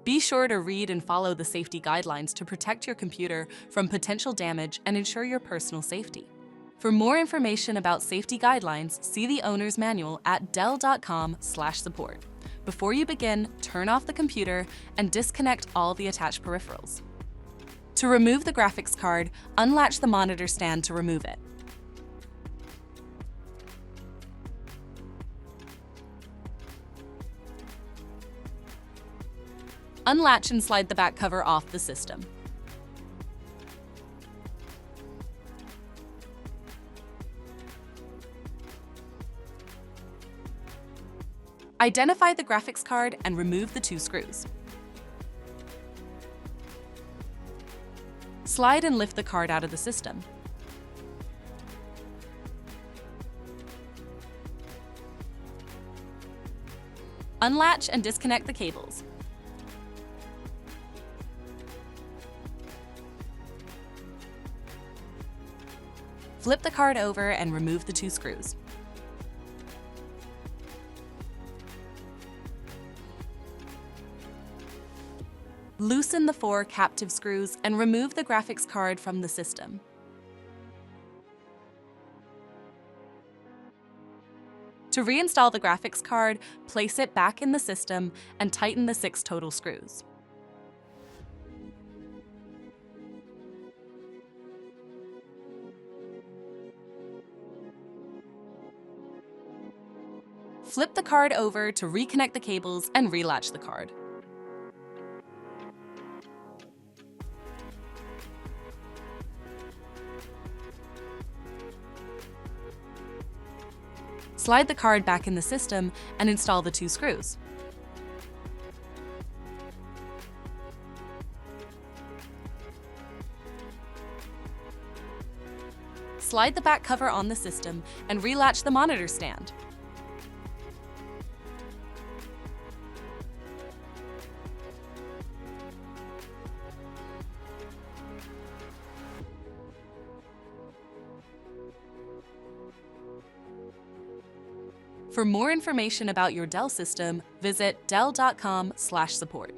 Be sure to read and follow the safety guidelines to protect your computer from potential damage and ensure your personal safety. For more information about safety guidelines, see the owner's manual at dell.com/support. Before you begin, turn off the computer and disconnect all the attached peripherals. To remove the graphics card, unlatch the monitor stand to remove it. Unlatch and slide the back cover off the system. Identify the graphics card and remove the 2 screws. Slide and lift the card out of the system. Unlatch and disconnect the cables. Flip the card over and remove the 2 screws. Loosen the 4 captive screws and remove the graphics card from the system. To reinstall the graphics card, place it back in the system and tighten the 6 total screws. Flip the card over to reconnect the cables and relatch the card. Slide the card back in the system and install the 2 screws. Slide the back cover on the system and relatch the monitor stand. For more information about your Dell system, visit dell.com/support.